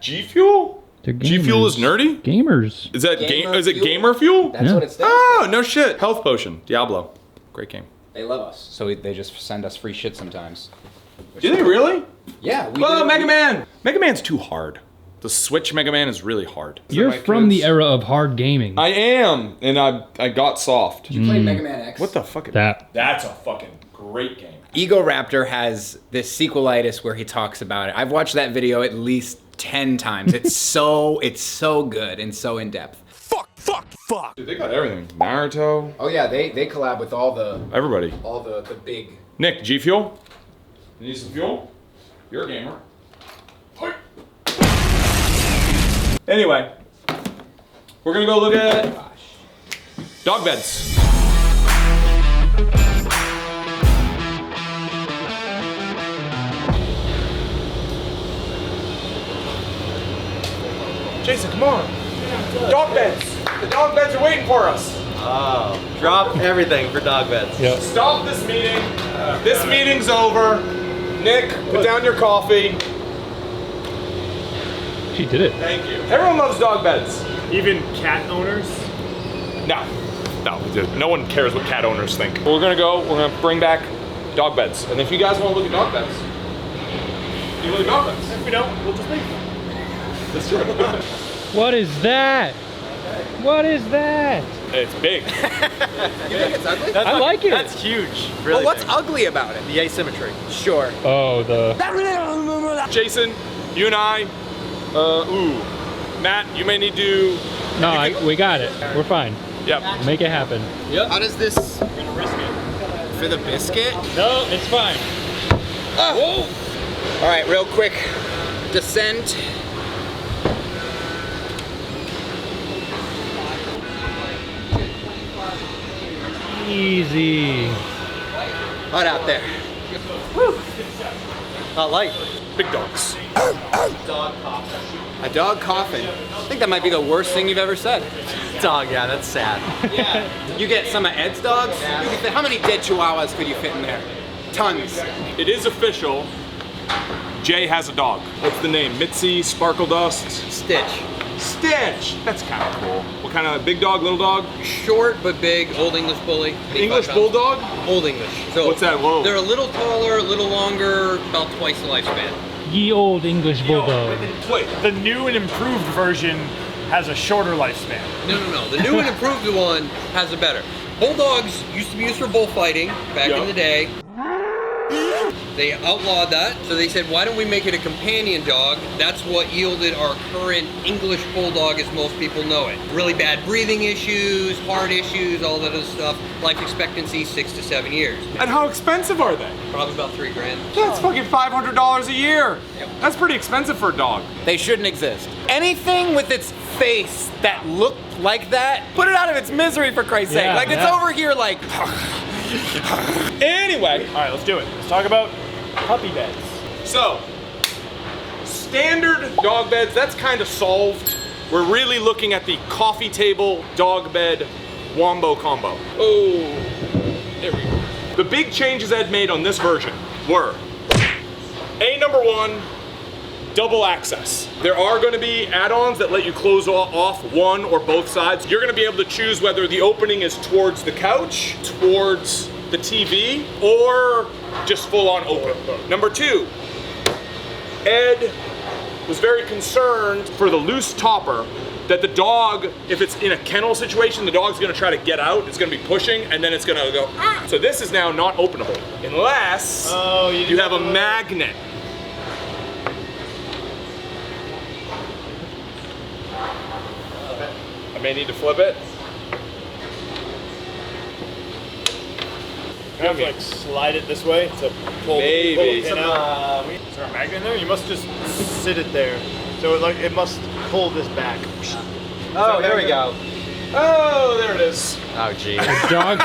G Fuel? They're gamers. G Fuel is nerdy? Gamers. Is that is it gamer fuel? That's what it stands Oh, no shit. Health potion. Diablo. Great game. They love us, so they just send us free shit sometimes. Do they really? Yeah, we Oh, do. Mega Man! Mega Man's too hard. The Switch Mega Man is really hard. You're from the era of hard gaming. I am, and I got soft. Did you play Mega Man X? What the fuck? That's a fucking great game. Ego Raptor has this sequelitis where he talks about it. I've watched that video at least 10 times. It's so good and so in depth. Fuck. Dude, they got everything. Naruto. Oh yeah, they collab with all the big. Nick, G Fuel? You need some fuel? You're a gamer. Anyway, we're gonna go look at dog beds. Jason, come on. Dog beds. The dog beds are waiting for us. Oh, drop everything for dog beds. Yep. Stop this meeting. This meeting's over. Nick, put down your coffee. She did it. Thank you. Everyone loves dog beds. Even cat owners? No, dude, no one cares what cat owners think. We're gonna bring back dog beds. And if you guys want to look at dog beds, you look at dog beds. If we don't, we'll just leave. That's true. What is that? What is that? It's big. You think it's ugly? I like it. That's huge. Really Well, what's big. ugly about it? The asymmetry. Sure. Oh, Jason, you and I, Matt, you may need to. No, we got it. We're fine. Yep. Make it happen. How does this We're gonna risk it. for the biscuit? No, it's fine. Whoa! All right, real quick descent. Easy. Hot out there. Not light. Big dogs. A dog coffin. I think that might be the worst thing you've ever said. Dog, yeah, that's sad. Yeah. You get some of Ed's dogs. You could fit, how many dead chihuahuas could you fit in there? Tons. It is official. Jay has a dog. What's the name? Mitzi, Sparkle Dust, Stitch. Stitch. That's kind of cool. What kind of big dog, little dog? Short but big, Old English bully. 85 English pounds. bulldog? Old English. So What's that? Whoa. They're a little taller, a little longer, about twice the lifespan. Ye old English bulldog. Wait. The new and improved version has a shorter lifespan. No. The new and improved one has a better. Bulldogs used to be used for bullfighting back in the day. They outlawed that, so they said, why don't we make it a companion dog? That's what yielded our current English bulldog as most people know it. Really bad breathing issues, heart issues, all that other stuff. Life expectancy, 6 to 7 years. And how expensive are they? Probably about $3 grand. That's fucking $500 a year. Yep. That's pretty expensive for a dog. They shouldn't exist. Anything with its face that looked like that, put it out of its misery for Christ's sake. Yeah, Like it's yeah. over here like, Anyway, All right, let's do it. Let's talk about puppy beds. so standard dog beds, that's kind of solved. We're really looking at the coffee table dog bed wombo combo. Oh, there we go. The big changes Ed made on this version were number one, double access. There are going to be add-ons that let you close off one or both sides. You're going to be able to choose whether the opening is towards the couch, towards the TV, or just full on open. Number two, Ed was very concerned for the loose topper that the dog, if it's in a kennel situation, the dog's gonna try to get out, it's gonna be pushing, and then it's gonna go, ah. So this is now not openable, unless you have a magnet. I may need to flip it. You have to like slide it this way to pull, Maybe. pull the pin out. Is there a magnet in there? You must just sit it there. So it must pull this back. Oh, there we go. Oh, there it is. Oh, geez. Dog.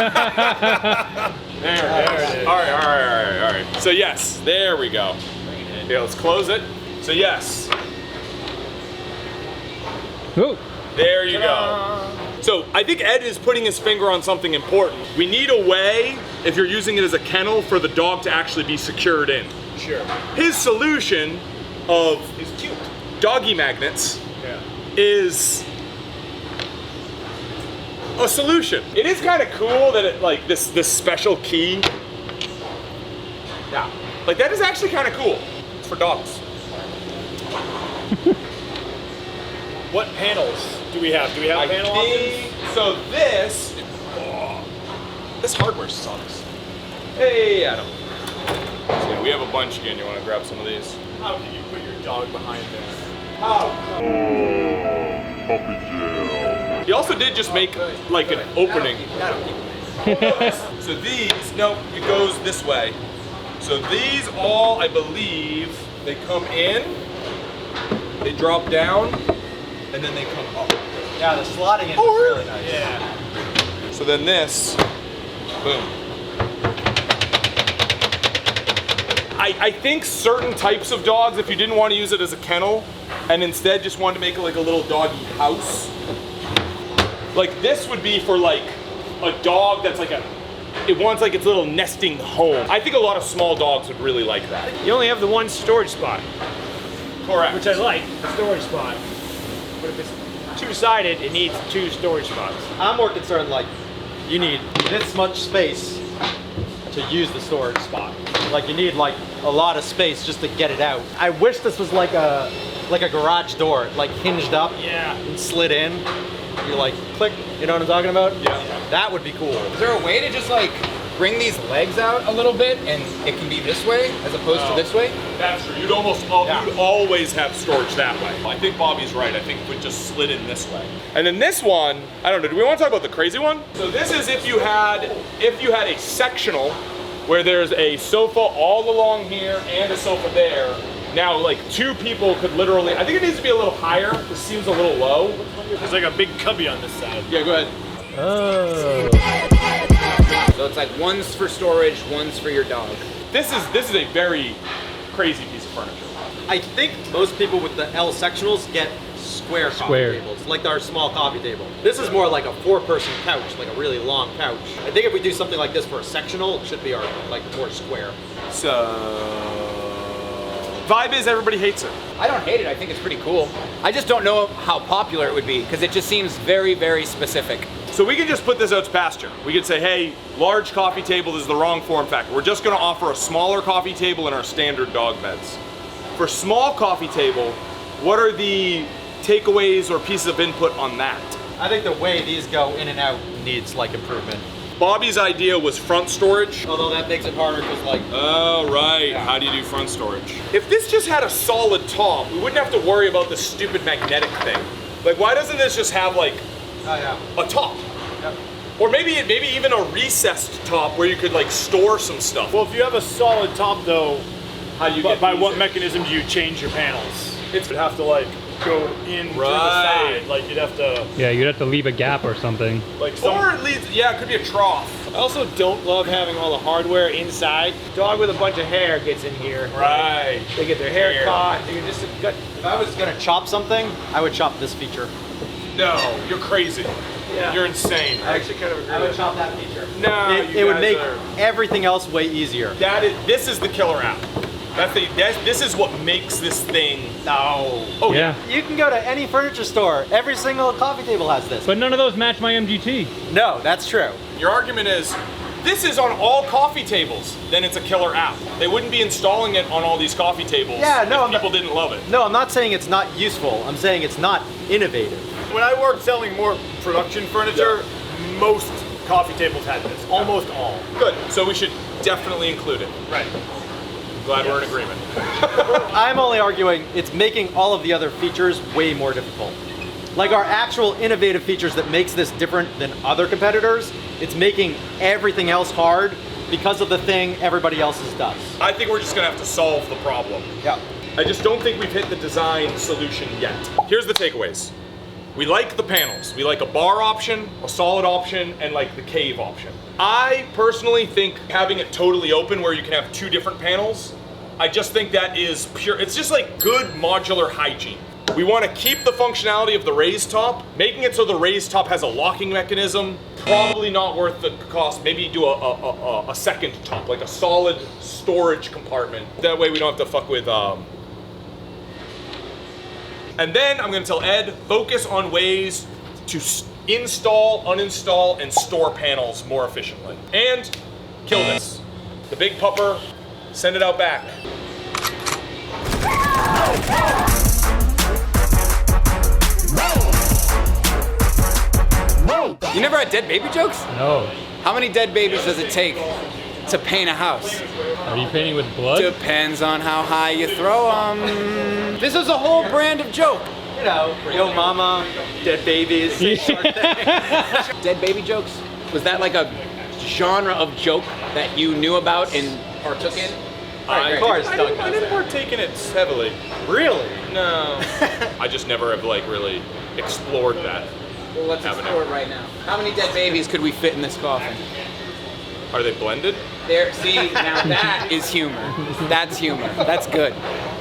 There it is. All right. So yes, there we go. Okay, let's close it. So yes, Oh. there you go. So I think Ed is putting his finger on something important. We need a way, if you're using it as a kennel, for the dog to actually be secured in. Sure. His solution of is cute. doggy magnets Yeah. is a solution. It is kind of cool that it like this special key. Yeah, like that is actually kind of cool. It's for dogs. What panels do we have? Do we have panel options? So this hardware sucks. Hey, Adam. So yeah, we have a bunch again. You want to grab some of these? How can you put your dog behind there? He also did just make like an opening. So these, no, it goes this way. So these all, I believe, they come in, they drop down, and then they come up. Yeah, the slotting in is really nice. Yeah. So then this, boom. I think certain types of dogs, if you didn't want to use it as a kennel, and instead just wanted to make it like a little doggy house, like this would be for like a dog that's like it wants like its little nesting home. I think a lot of small dogs would really like that. You only have the one storage spot, Correct. which I like, the storage spot. But if it's two-sided, it needs two storage spots. I'm more concerned like you need this much space to use the storage spot. Like you need like a lot of space just to get it out. I wish this was like a garage door, like hinged up Yeah. and slid in. You like click, you know what I'm talking about? Yeah. That would be cool. Is there a way to just like bring these legs out a little bit and it can be this way as opposed to this way? That's true. You'd always have storage that way. I think Bobby's right. I think it would just slid in this way. And then this one, I don't know. Do we want to talk about the crazy one? So this is if you had a sectional where there's a sofa all along here and a sofa there. Now, like two people could literally. I think it needs to be a little higher. This seems a little low. There's like a big cubby on this side. Yeah, go ahead. So it's like one's for storage, one's for your dog. This is a very crazy piece of furniture. I think most people with the L sectionals get square Square. coffee tables, like our small coffee table. This is more like a 4-person couch, like a really long couch. I think if we do something like this for a sectional, it should be our like more square. So vibe is everybody hates it. I don't hate it, I think it's pretty cool. I just don't know how popular it would be because it just seems very, very specific. So we can just put this out to pasture. We could say, hey, large coffee table is the wrong form factor. We're just gonna offer a smaller coffee table in our standard dog beds. For small coffee table, what are the takeaways or pieces of input on that? I think the way these go in and out needs like improvement. Bobby's idea was front storage. Although that makes it harder because like, Oh, right. How do you do front storage? If this just had a solid top, we wouldn't have to worry about this stupid magnetic thing. Like, why doesn't this just have like oh yeah. a top? Yep. Or maybe even a recessed top where you could like store some stuff. Well, if you have a solid top though, How do you by get what these? mechanism do you change your panels? You'd have to like go in through the Right. side. Like you'd have to Yeah, you'd have to leave a gap or something. like Or at least, yeah, it could be a trough. I also don't love having all the hardware inside. Dog with a bunch of hair gets in here. Right. They get their hair caught. They just got. If I was gonna chop something, I would chop this feature. No, you're crazy. Yeah. You're insane. I actually kind of agree. I would with chop that feature. No, It you would guys make are- everything else way easier. this is the killer app. This is what makes this thing. No. Oh Yeah. You can go to any furniture store. Every single coffee table has this. But none of those match my MGT. No, that's true. Your argument is, this is on all coffee tables. Then it's a killer app. They wouldn't be installing it on all these coffee tables Yeah, no, if people didn't love it. No, I'm not saying it's not useful. I'm saying it's not innovative. When I worked selling more production furniture, most coffee tables had this. Almost all. Good. So we should definitely include it. Right. Glad we're in agreement. I'm only arguing it's making all of the other features way more difficult. Like our actual innovative features that makes this different than other competitors, it's making everything else hard because of the thing everybody else's does. I think we're just gonna have to solve the problem. Yeah. I just don't think we've hit the design solution yet. Here's the takeaways. We like the panels. We like a bar option, a solid option, and like the cave option. I personally think having it totally open where you can have 2 different panels, I just think that is pure, it's just like good modular hygiene. We want to keep the functionality of the raised top, making it so the raised top has a locking mechanism, probably not worth the cost. Maybe do a second top, like a solid storage compartment. That way we don't have to fuck with And then I'm gonna tell Ed, focus on ways to install, uninstall, and store panels more efficiently. And kill this. The big pupper, send it out back. You never had dead baby jokes? No. How many dead babies does it take to paint a house? Are you painting with blood? Depends on how high you throw them. This is a whole brand of joke. You know, yo mama, dead babies, same sort of thing. Dead baby jokes? Was that like a genre of joke that you knew about and partook in? Of course, I Doug. didn't partake in it heavily. Really? No. I just never have like really explored that. Well, let's Haven't explore it ever. right now. How many dead babies could we fit in this coffin? Are they blended? There, see, now that is humor. That's humor. That's good.